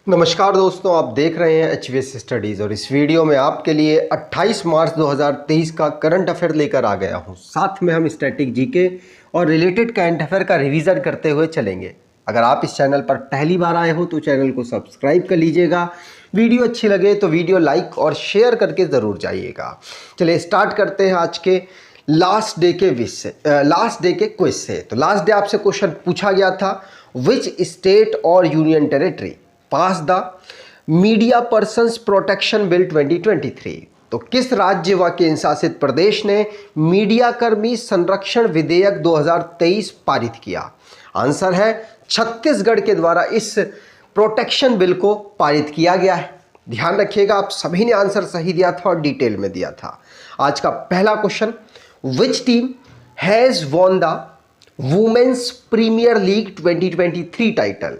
नमस्कार दोस्तों, आप देख रहे हैं HVS स्टडीज़ और इस वीडियो में आपके लिए 28 मार्च 2023 का करंट अफेयर लेकर आ गया हूं। साथ में हम स्टैटिक जीके और रिलेटेड करंट अफेयर का रिवीजन करते हुए चलेंगे। अगर आप इस चैनल पर पहली बार आए हो तो चैनल को सब्सक्राइब कर लीजिएगा। वीडियो अच्छी लगे तो वीडियो लाइक और शेयर करके ज़रूर जाइएगा। चलिए स्टार्ट करते हैं आज के लास्ट डे के क्विज से। तो लास्ट डे आपसे क्वेश्चन पूछा गया था, विच स्टेट और union territory pass the media persons protection bill 2023। तो किस राज्य व केंद्र शासित प्रदेश ने मीडिया कर्मी संरक्षण विधेयक 2023 पारित किया? आंसर है छत्तीसगढ़ के द्वारा इस प्रोटेक्शन बिल को पारित किया गया है। ध्यान रखिएगा, आप सभी ने आंसर सही दिया था और डिटेल में दिया था। आज का पहला question, which team has won the women's premier league 2023 title?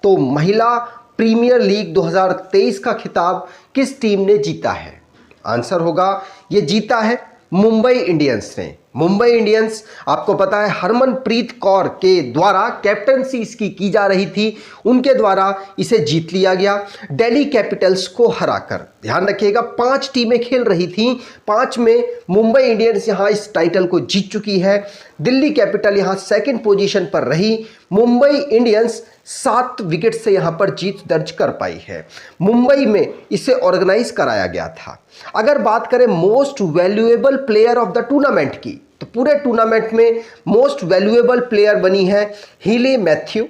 तो महिला प्रीमियर लीग 2023 का खिताब किस टीम ने जीता है? आंसर होगा ये जीता है मुंबई इंडियंस ने। मुंबई इंडियंस, आपको पता है हरमनप्रीत कौर के द्वारा कैप्टनसी इसकी की जा रही थी, उनके द्वारा इसे जीत लिया गया दिल्ली कैपिटल्स को हराकर। ध्यान रखिएगा, 5 टीमें खेल रही थीं, 5 में मुंबई इंडियंस यहां इस टाइटल को जीत चुकी है। दिल्ली कैपिटल यहां सेकंड पोजीशन पर रही। मुंबई इंडियंस 7 विकेट से यहां पर जीत दर्ज कर पाई है। मुंबई में इसे ऑर्गेनाइज कराया गया था। अगर बात करें most valuable player of the tournament की, तो पूरे टूर्नामेंट में मोस्ट वैल्यूएबल प्लेयर बनी है हीले मैथ्यू।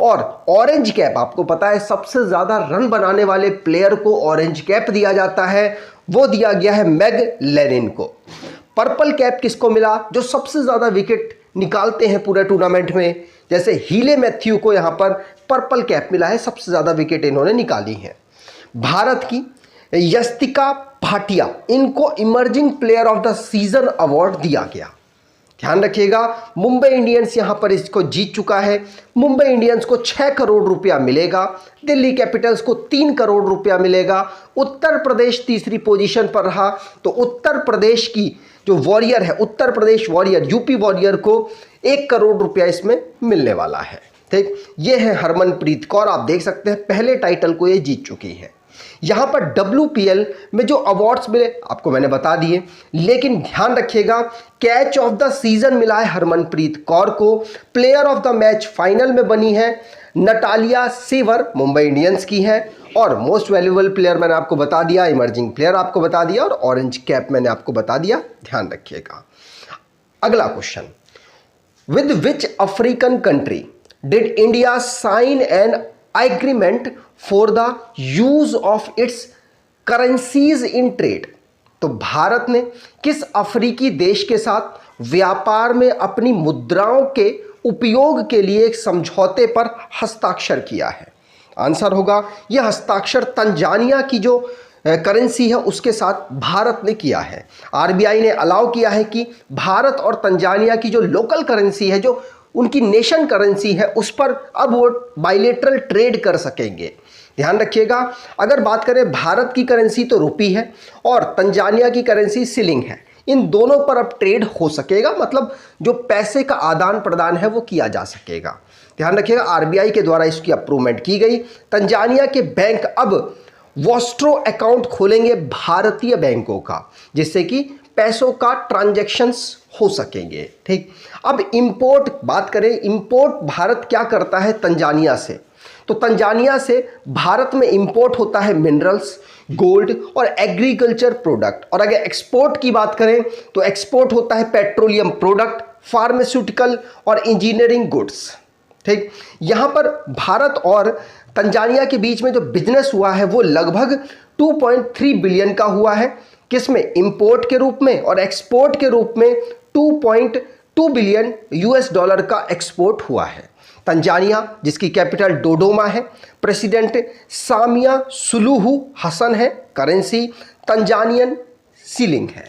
और ऑरेंज कैप, आपको पता है सबसे ज्यादा रन बनाने वाले प्लेयर को ऑरेंज कैप दिया जाता है, वो दिया गया है मैग लेनिन को। पर्पल कैप किसको मिला? जो सबसे ज्यादा विकेट निकालते हैं पूरे टूर्नामेंट में, जैसे हीले मैथ्यू को यहां पर पर्पल कैप मिला है, सबसे ज्यादा विकेट इन्होंने निकाली है। भारत की यस्तिका भाटिया, इनको emerging player of the season award दिया गया। ध्यान रखिएगा, मुंबई इंडियंस यहां पर इसको जीत चुका है। मुंबई इंडियंस को 6 करोड़ रुपया मिलेगा, दिल्ली कैपिटल्स को 3 करोड़ रुपया मिलेगा। उत्तर प्रदेश तीसरी पोजीशन पर रहा, तो उत्तर प्रदेश की जो वॉरियर है, Uttar Pradesh warrior, UP warrior को 1 करोड़ रुपया इसमें मिलने वाला है। ठीक, ये है हरमनप्रीत कौर, आप देख सकते हैं पहले टाइटल को ये जीत चुकी है। यहां पर WPL में जो अवार्ड्स मिले आपको मैंने बता दिए, लेकिन ध्यान रखिएगा कैच ऑफ द सीजन मिला है हरमनप्रीत कौर को। Player of the match final में बनी है नटालिया सेवर, मुंबई इंडियंस की है। और मोस्ट वैल्यूएबल प्लेयर मैंने आपको बता दिया, इमर्जिंग प्लेयर आपको बता दिया, और ऑरेंज कैप मैंने आपको बता दिया। ध्यान रखिएगा। अगला question, with which African country did India sign an agreement for the use of its currencies in trade? तो भारत ने किस अफ्रीकी देश के साथ व्यापार में अपनी मुद्राओं के उपयोग के लिए एक समझौते पर हस्ताक्षर किया है? आंसर होगा यह हस्ताक्षर तंजानिया की जो करेंसी है उसके साथ भारत ने किया है। RBI ने अलाउ किया है कि भारत और तंजानिया की जो लोकल करेंसी है, जो उनकी नेशन करेंसी है, उस पर अब वो बाइलेटरल ट्रेड कर सकेंगे। ध्यान रखिएगा, अगर बात करें भारत की करेंसी तो रुपी है और तंजानिया की करेंसी शिलिंग है। इन दोनों पर अब ट्रेड हो सकेगा, मतलब जो पैसे का आदान प्रदान है वो किया जा सकेगा। ध्यान रखिएगा, RBI के द्वारा इसकी अप्रूवमेंट की गई। तंजानिया के बैंक अब वॉस्ट्रो अकाउंट खोलेंगे भारतीय बैंकों का, जिससे कि पैसों का ट्रांजैक्शंस हो सकेंगे। ठीक, अब इंपोर्ट बात करें, इंपोर्ट भारत क्या करता है तंजानिया से? तो तंजानिया से भारत में इंपोर्ट होता है मिनरल्स, गोल्ड और एग्रीकल्चर प्रोडक्ट। और अगर एक्सपोर्ट की बात करें तो एक्सपोर्ट होता है पेट्रोलियम प्रोडक्ट, फार्मास्यूटिकल और इंजीनियरिंग गुड्स। ठीक, यहां पर भारत और तंजानिया के बीच में जो बिजनेस हुआ है वो लगभग 2.3 बिलियन का हुआ है। किसमें? इंपोर्ट के रूप में, और एक्सपोर्ट के रूप में 2.2 बिलियन US$ का एक्सपोर्ट हुआ है। तंजानिया, जिसकी कैपिटल डोडोमा है, प्रेसिडेंट सामिया सुलूहू हसन है, करेंसी तंजानियन शिलिंग है।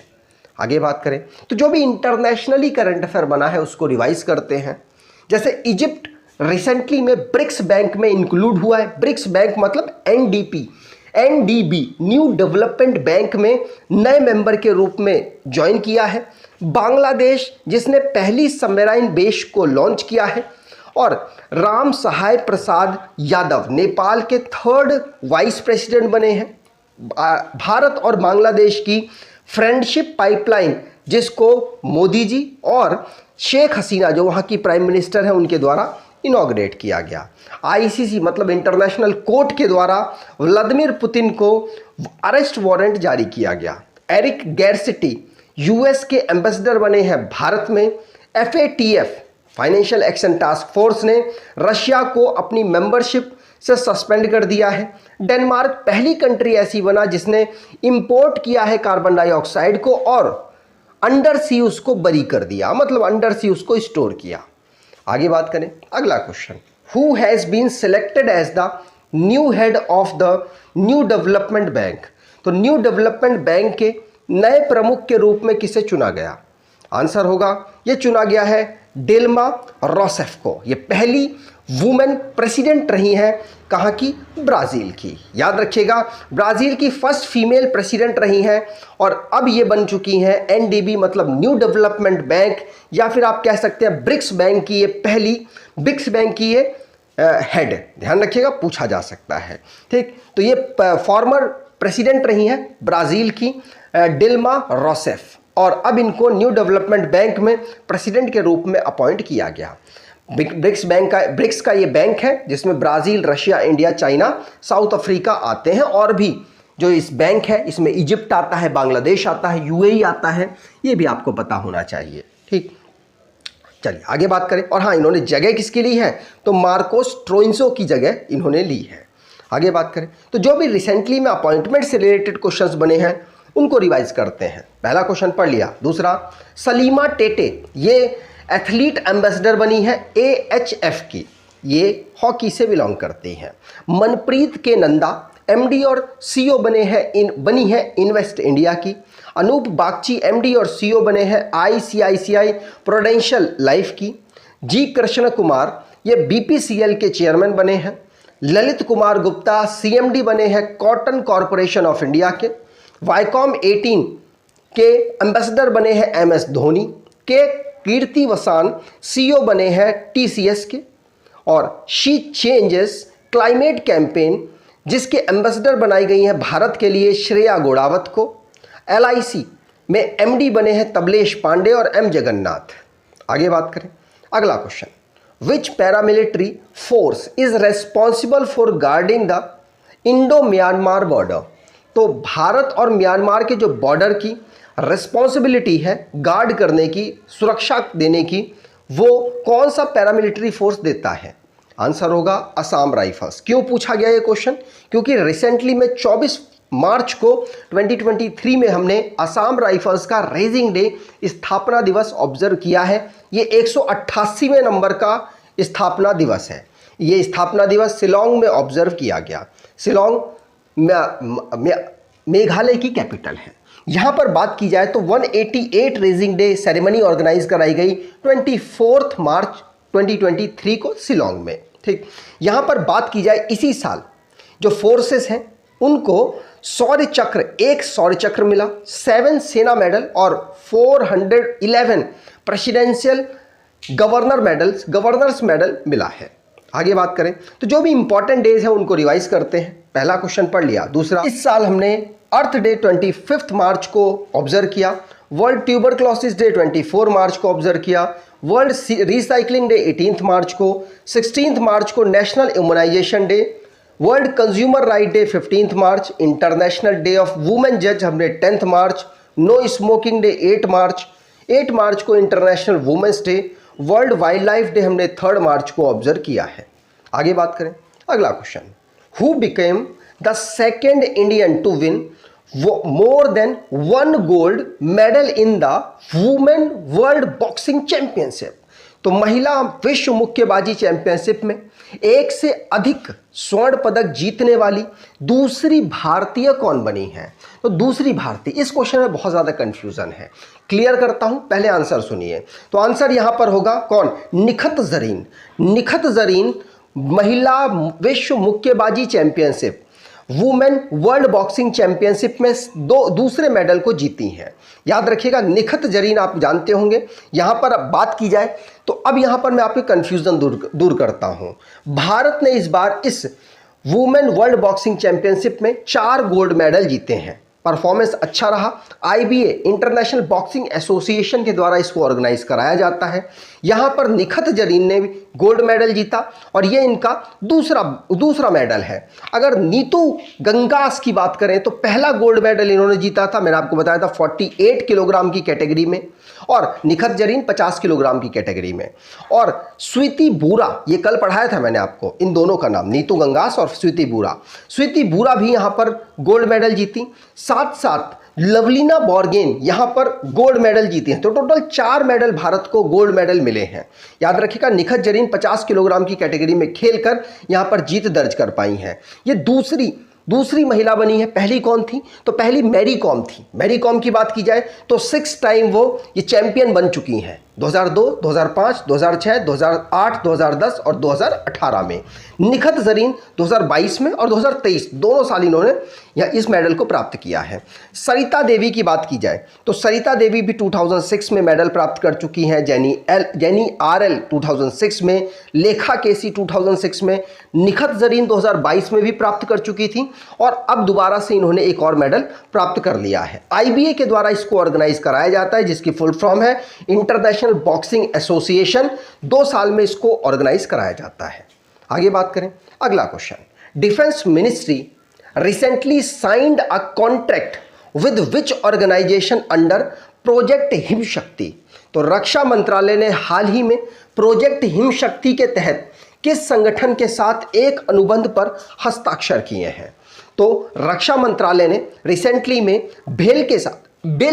आगे बात करें तो जो भी इंटरनेशनली करंट अफेयर बना है उसको रिवाइज करते हैं। जैसे इजिप्ट रिसेंटली में ब्रिक्स बैंक में इंक्लूड हुआ है। ब्रिक्स बैंक मतलब NDB न्यू डेवलपमेंट बैंक में नए मेंबर के रूप में ज्वाइन किया है। बांग्लादेश, जिसने पहली सबमरीन बेस को लॉन्च किया है। और राम सहाय प्रसाद यादव नेपाल के 3rd वाइस प्रेसिडेंट बने हैं। भारत और बांग्लादेश की फ्रेंडशिप पाइपलाइन, जिसको मोदी जी और शेख हसीना जो वहाँ की प्राइम मिनिस्टर हैं उनके द्वारा इनॉग्रेट किया गया। आईसीसी मतलब इंटरनेशनल कोर्ट के द्वारा व्लादिमीर पुतिन को अरेस्ट वारंट जारी किया गया। एरिक गैरसिटी यूएस के एम्बेसडर बने हैं भारत में। FATF financial action task force ने रशिया को अपनी मेंबरशिप से सस्पेंड कर दिया है। डेनमार्क पहली कंट्री ऐसी बना जिसने इंपोर्ट किया है कार्बन डाइऑक्साइड को और अंडर सी उसको बरी कर दिया, मतलब अंडर सी उसको स्टोर किया। आगे बात करें, अगला question, who has been selected as the new head of the new development bank. तो न्यू डेवलपमेंट बैंक के नए प्रमुख के रूप में किसे चुना गया? आंसर होगा, यह चुना गया है डिल्मा रोसेफ को। ये पहली वुमेन प्रेसिडेंट रही हैं, कहाँ की? ब्राज़ील की। याद रखिएगा, ब्राज़ील की फर्स्ट फीमेल प्रेसिडेंट रही हैं और अब ये बन चुकी हैं NDB मतलब न्यू डेवलपमेंट बैंक, या फिर आप कह सकते हैं ब्रिक्स बैंक की ये पहली, ब्रिक्स बैंक की ये हेड। ध्यान रखिएगा, पूछा जा सकता है। ठीक, तो ये फॉर्मर प्रेसिडेंट रही हैं ब्राज़ील की डिल्मा रोसेफ, और अब इनको न्यू डेवलपमेंट बैंक में प्रेसिडेंट के रूप में अपॉइंट किया गया। ब्रिक्स का ये बैंक है जिसमें Brazil, Russia, India, China, south Africa आते हैं, और भी जो इस बैंक है इसमें इजिप्ट आता है, बांग्लादेश आता है, UAE आता है, ये भी आपको पता होना चाहिए। ठीक, चलिए आगे बात करें। और हाँ, इन्होंने जगह किसकी ली है? तो मार्कोस ट्रोइंसो की जगह इन्होंने ली है। आगे बात करें तो जो भी रिसेंटली में अपॉइंटमेंट से रिलेटेड क्वेश्चंस बने हैं उनको रिवाइज करते हैं। पहला क्वेश्चन पढ़ लिया। दूसरा, सलीमा टेटे ये एथलीट एम्बेसडर बनी है AHF की, ये हॉकी से बिलोंग करती हैं। मनप्रीत के नंदा MD और CEO बनी है इन्वेस्ट इंडिया की। अनूप बागची MD और CEO बने हैं ICICI प्रूडेंशियल लाइफ की। जी कृष्ण कुमार ये BPCL के चेयरमैन बने हैं। ललित कुमार गुप्ता CMD बने हैं कॉटन कॉरपोरेशन ऑफ इंडिया के। वाईकॉम 18 के एम्बेसडर बने हैं MS धोनी के। कीर्ति वसान CEO बने हैं TCS के। और शी चेंजेस क्लाइमेट कैंपेन जिसके एम्बेसडर बनाई गई हैं भारत के लिए श्रेया गोड़ावत को। LIC में MD बने हैं तबलेश पांडे और M जगन्नाथ। आगे बात करें, अगला question, which paramilitary force is responsible for guarding the Indo Myanmar border. तो भारत और म्यांमार के जो बॉर्डर की रिस्पॉन्सिबिलिटी है गार्ड करने की, सुरक्षा देने की, वो कौन सा पैरामिलिट्री फोर्स देता है? आंसर होगा असम राइफल्स। क्यों पूछा गया ये क्वेश्चन? क्योंकि रिसेंटली में 24 मार्च को 2023 में हमने असम राइफल्स का रेजिंग डे, स्थापना दिवस ऑब्जर्व किया है। ये 188वें नंबर का स्थापना दिवस है। ये स्थापना दिवस शिलोंग में ऑब्जर्व किया गया। शिलोंग मेघालय की कैपिटल है। यहाँ पर बात की जाए तो 188 रेजिंग डे सेरेमनी ऑर्गेनाइज कराई गई 24 मार्च 2023 को शिलोंग में। ठीक, यहाँ पर बात की जाए इसी साल जो फोर्सेस हैं उनको शौर्य चक्र, एक शौर्य चक्र मिला, 7 सेना मेडल और 411 प्रेसिडेंशियल गवर्नर्स मेडल मिला है। आगे बात करें तो जो भी इंपॉर्टेंट डेज हैं उनको रिवाइज करते हैं। पहला क्वेश्चन पढ़ लिया। दूसरा, इस साल हमने अर्थ डे 25 मार्च को ऑब्जर्व किया। वर्ल्ड ट्यूबरक्लोसिस डे 24 मार्च को ऑब्जर्व किया। वर्ल्ड रिसाइकलिंग डे 18 मार्च को। 16 मार्च को national immunization day. World consumer right day 15 March. International day of women जज हमने 10 मार्च। No smoking day 8 March. 8 मार्च को international women's day. World wildlife day हमने 3 मार्च को ऑब्जर्व किया है। आगे बात करें, अगला question, who became the second Indian to win more than 1 gold medal in the women world boxing championship. तो महिला विश्व मुक्केबाजी चैंपियनशिप में एक से अधिक स्वर्ण पदक जीतने वाली दूसरी भारतीय कौन बनी है? तो दूसरी भारतीय, इस क्वेश्चन में बहुत ज़्यादा कंफ्यूजन है, क्लियर करता हूं, पहले आंसर सुनिए। तो आंसर यहां पर होगा कौन? निखत जरीन। निखत जरीन महिला विश्व मुक्केबाजी championship women world boxing championship में दूसरे मेडल को जीती हैं। याद रखिएगा, निखत जरीन आप जानते होंगे। यहां पर अब बात की जाए तो अब यहां पर मैं आपके कंफ्यूजन दूर करता हूं। भारत ने इस बार इस वुमेन वर्ल्ड बॉक्सिंग चैंपियनशिप में 4 गोल्ड मेडल जीते हैं। परफॉर्मेंस अच्छा रहा। आईबीए इंटरनेशनल बॉक्सिंग एसोसिएशन के द्वारा इसको ऑर्गेनाइज कराया जाता है। यहां पर निखत जरीन ने भी गोल्ड मेडल जीता और ये इनका दूसरा मेडल है। अगर नीतू गंगास की बात करें तो पहला गोल्ड मेडल इन्होंने जीता था, मैंने आपको बताया था 48 किलोग्राम की कैटेगरी में, और निखत जरीन 50 किलोग्राम की कैटेगरी में। और स्वीति बूरा, ये कल पढ़ाया था मैंने आपको, इन दोनों का नाम नीतू गंगास और स्वीति बूरा। स्वीति बूरा भी यहां पर गोल्ड मेडल जीती। साथ साथ लवलीना बोर्गेन यहां पर गोल्ड मेडल जीती हैं। तो टोटल 4 मेडल भारत को गोल्ड मेडल मिले हैं। याद रखिएगा, निखत जरीन 50 किलोग्राम की कैटेगरी में खेलकर यहां पर जीत दर्ज कर पाई हैं। ये दूसरी महिला बनी है। पहली कौन थी? तो पहली मैरी कॉम थी। मैरी कॉम की बात की जाए तो 6 टाइम वो ये चैंपियन बन चुकी हैं, 2002, 2005, 2006, 2008, 2010 और 2018 में। निखत जरीन 2022 में और 2023 दोनों साल इन्होंने इस मेडल को प्राप्त किया है। सरिता देवी की बात की जाए तो सरिता देवी भी 2006 में मेडल प्राप्त कर चुकी हैं। जेनी आरएल 2006 में, लेखा केसी 2006 में, निखत जरीन 2022 में भी प्राप्त कर चुकी थी और अब दोबारा से इन्होंने एक और मेडल प्राप्त कर लिया है। आईबीए के द्वारा इसको ऑर्गेनाइज कराया जाता है, जिसकी फुल फॉर्म है इंटरनेशनल बॉक्सिंग एसोसिएशन। 2 साल में इसको ऑर्गेनाइज कराया जाता है। आगे बात करें, अगला question, defence ministry recently signed a contract with which organisation under project Him Shakti. तो रक्षा मंत्रालय ने हाल ही में प्रोजेक्ट हिम शक्ति के तहत किस संगठन के साथ एक अनुबंध पर हस्ताक्षर किए हैं? तो रक्षा मंत्रालय ने रिसेंटली में बेल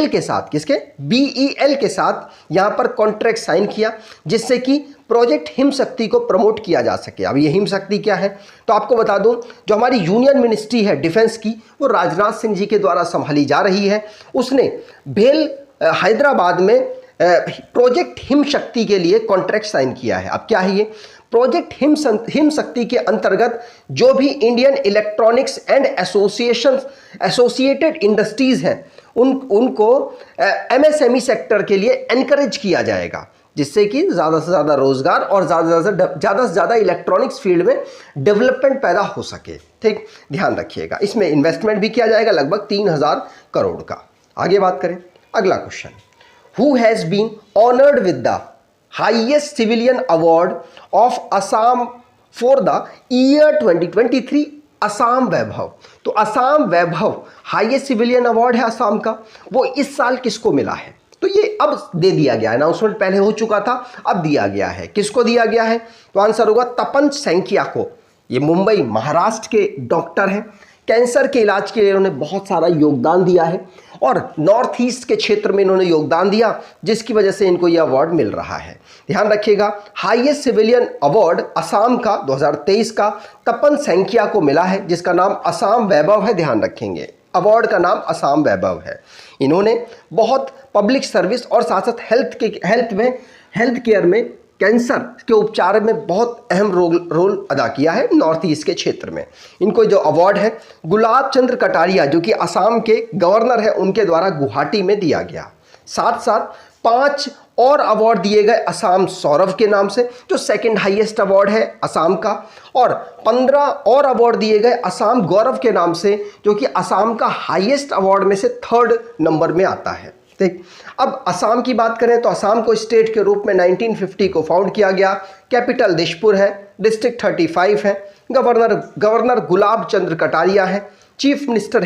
के साथ किसके? BEL के साथ यहां पर कॉन्ट्रैक्ट साइन किया, जिससे कि प्रोजेक्ट हिम शक्ति को प्रमोट किया जा सके। अब ये हिम शक्ति क्या है? तो आपको बता दूं, जो हमारी यूनियन मिनिस्ट्री है डिफेंस की, वो राजनाथ सिंह जी के द्वारा संभाली जा रही है। उसने भेल हैदराबाद में प्रोजेक्ट हिम शक्ति के लिए कॉन्ट्रैक्ट साइन किया है। अब क्या है ये प्रोजेक्ट हिम शक्ति के अंतर्गत जो भी Indian electronics and associated industries हैं उनको MSME सेक्टर के लिए एनकरेज किया जाएगा, जिससे कि ज़्यादा से ज़्यादा रोजगार और ज़्यादा से ज़्यादा इलेक्ट्रॉनिक्स फील्ड में डेवलपमेंट पैदा हो सके। ठीक, ध्यान रखिएगा। इसमें इन्वेस्टमेंट भी किया जाएगा लगभग 3000 करोड़ का। आगे बात करें, अगला question, who has been honoured with the highest civilian award of Assam for the year 2023 Assam Vaibhav. तो Assam Vaibhav highest civilian award है असम का, वो इस साल किसको मिला है? तो ये अब दे दिया गया है, अनाउंसमेंट पहले हो चुका था, अब दिया गया है। किसको दिया गया है? तो आंसर होगा तपन सैकिया को। ये मुंबई महाराष्ट्र के डॉक्टर हैं। कैंसर के इलाज के लिए इन्होंने बहुत सारा योगदान दिया है और नॉर्थ ईस्ट के क्षेत्र में इन्होंने योगदान दिया, जिसकी वजह से इनको यह अवार्ड मिल रहा है। ध्यान रखिएगा, हाईएस्ट सिविलियन अवार्ड असम का 2023 का तपन सैकिया को मिला है, जिसका नाम असम वैभव है। ध्यान रखेंगे, अवार्ड का नाम असम वैभव है। इन्होंने बहुत पब्लिक सर्विस और साथ साथ हेल्थ केयर में कैंसर के उपचार में बहुत अहम रोल अदा किया है नॉर्थ ईस्ट के क्षेत्र में। इनको जो अवार्ड है गुलाब चंद्र कटारिया, जो कि असम के गवर्नर है, उनके द्वारा गुवाहाटी में दिया गया। साथ साथ 5 और अवार्ड दिए गए असम सौरभ के नाम से, जो सेकंड हाईएस्ट अवार्ड है असम का, और 15 और अवार्ड दिए गए असम गौरव के नाम से, जो कि असम का हाईएस्ट अवार्ड में से 3rd नंबर में आता है। ठीक, अब असम की बात करें तो असम को स्टेट के रूप में 1950 को फाउंड किया गया। कैपिटल दिसपुर है, डिस्ट्रिक्ट 35 है, गवर्नर गुलाब चंद्र कटारिया है, चीफ मिनिस्टर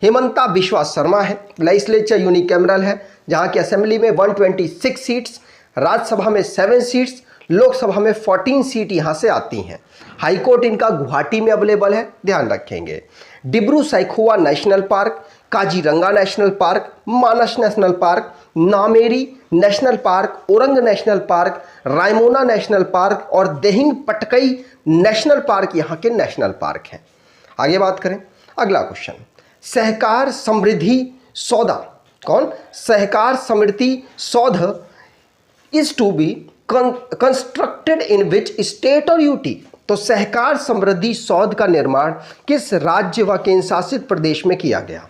हेमंता बिश्वा शर्मा है, लेजिस्लेचर यूनिकैमरल है, जहां की असेंबली में 126 सीट्स, राज्यसभा में 7 सीट्स, लोकसभा में 14 सीट यहां से आती हैं। हाईकोर्ट इनका गुवाहाटी में अवेलेबल है, ध्यान रखेंगे। Dibru Saikhowa national park, Kaziranga national park, Manas national park, Nameri national park, Orang national park, Raimona national park और देहिंग पटकई नेशनल पार्क यहाँ के नेशनल पार्क हैं। आगे बात करें, अगला क्वेश्चन, सहकार समृद्धि सौदा, कौन? Sahakar Samriddhi Saudh is to be constructed in which state और यूटी। तो सहकार समृद्धि सौध का निर्माण किस राज्य व केंद्र शासित प्रदेश में किया गया?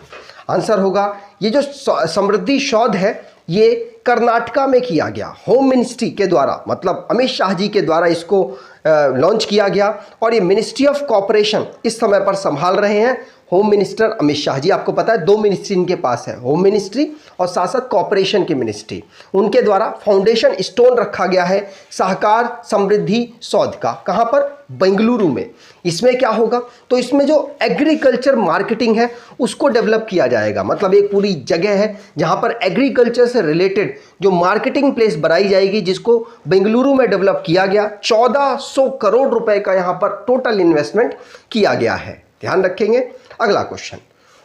आंसर होगा ये जो समृद्धि सौध है ये कर्नाटका में किया गया, होम मिनिस्ट्री के द्वारा, मतलब अमित शाह जी के द्वारा इसको लॉन्च किया गया। और ये मिनिस्ट्री ऑफ कॉर्पोरेशन इस समय पर संभाल रहे हैं होम मिनिस्टर अमित शाह जी। आपको पता है 2 मिनिस्ट्री इनके पास है, होम मिनिस्ट्री और साथ साथ कॉर्पोरेशन की मिनिस्ट्री। उनके द्वारा फाउंडेशन स्टोन रखा गया है सहकार समृद्धि सौध का। कहाँ पर? बेंगलुरु में। इसमें क्या होगा? तो इसमें जो एग्रीकल्चर मार्केटिंग है उसको डेवलप किया जाएगा, मतलब एक पूरी जगह है जहाँ पर एग्रीकल्चर से रिलेटेड जो मार्केटिंग प्लेस बनाई जाएगी, जिसको बेंगलुरु में डेवलप किया गया। 1400 करोड़ रुपए का यहाँ पर टोटल इन्वेस्टमेंट किया गया है। ध्यान रखेंगे। अगला question,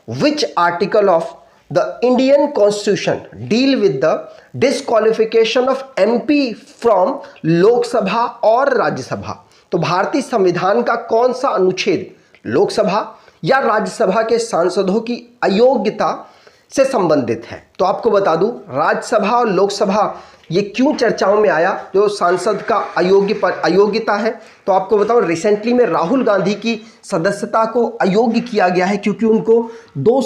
which article of the Indian constitution deal with the disqualification of MP from Lok Sabha और राज्यसभा? तो भारतीय संविधान का कौन सा अनुच्छेद लोकसभा या राज्यसभा के सांसदों की अयोग्यता से संबंधित है? तो आपको बता दूं, राज्यसभा और लोकसभा ये क्यों चर्चाओं में आया, जो सांसद का अयोग्यता है? तो आपको बताऊं, रिसेंटली में राहुल गांधी की सदस्यता को अयोग्य किया गया है क्योंकि उनको 2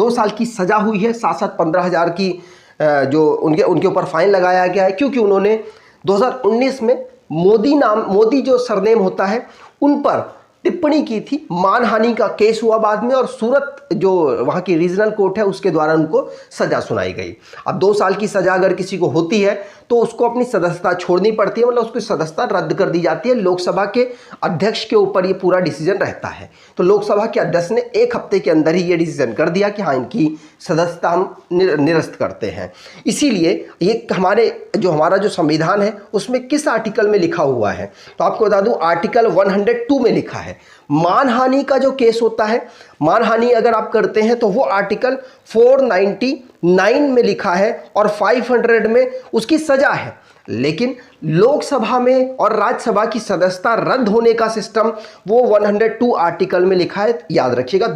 साल की सजा हुई है, साथ साथ 15,000 की जो उनके ऊपर फाइन लगाया गया है, क्योंकि उन्होंने 2019 में मोदी जो सरनेम होता है उन पर टिप्पणी की थी। मानहानि का केस हुआ बाद में, और सूरत जो वहाँ की रीजनल कोर्ट है उसके द्वारा उनको सजा सुनाई गई। अब 2 साल की सजा अगर किसी को होती है तो उसको अपनी सदस्यता छोड़नी पड़ती है, मतलब उसकी सदस्यता रद्द कर दी जाती है। लोकसभा के अध्यक्ष के ऊपर ये पूरा डिसीजन रहता है। तो लोकसभा के अध्यक्ष ने 1 हफ्ते के अंदर ही ये डिसीजन कर दिया कि हाँ, इनकी सदस्यता हम निरस्त करते हैं। इसीलिए ये हमारा जो संविधान है उसमें किस आर्टिकल में लिखा हुआ है? तो आपको बता दूं, आर्टिकल 102 में लिखा है। मानहानि का जो केस होता है, मानहानि अगर आप करते हैं तो वो आर्टिकल 499 में लिखा है और 500 में उसकी सजा है। लेकिन लोकसभा में और राज्यसभा की सदस्यता रद्द होने का सिस्टम वो 102 आर्टिकल में लिखा है। याद रखिएगा,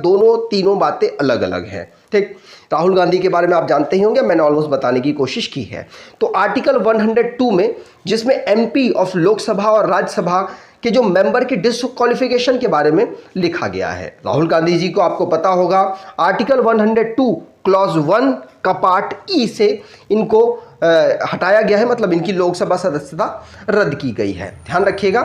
तीनों बातें अलग अलग हैं। ठीक, राहुल गांधी के बारे में आप जानते ही होंगे, मैंने ऑलमोस्ट बताने की कोशिश की है। तो आर्टिकल 102 में, जिसमें एमपी ऑफ लोकसभा और राज्यसभा के जो मेंबर की डिस्क्वालिफिकेशन के बारे में लिखा गया है। राहुल गांधी जी को आपको पता होगा, आर्टिकल 102 क्लॉज 1 का पार्ट ई से इनको हटाया गया है, मतलब इनकी लोकसभा सदस्यता रद्द की गई है। ध्यान रखिएगा,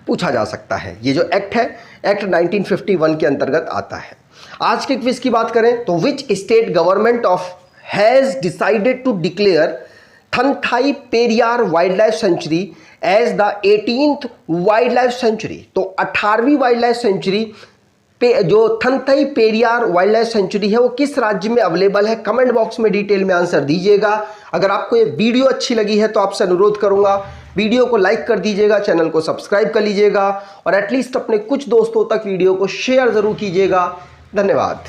पूछा जा सकता है। ये जो एक्ट है, एक्ट 1951 के अंतर्गत आता है। आज के क्विज की बात करें तो which state government of has decided to declare Thanthai Periyar wildlife sanctuary as the 18th wildlife sanctuary? तो 18वीं वाइल्ड लाइफ सेंचुरी जो Thanthai Periyar wildlife sanctuary है वो किस राज्य में अवेलेबल है? कमेंट बॉक्स में डिटेल में आंसर दीजिएगा। अगर आपको ये वीडियो अच्छी लगी है तो आपसे अनुरोध करूंगा, वीडियो को लाइक कर दीजिएगा, चैनल को सब्सक्राइब कर लीजिएगा और एटलीस्ट अपने कुछ दोस्तों तक वीडियो को शेयर जरूर कीजिएगा। धन्यवाद।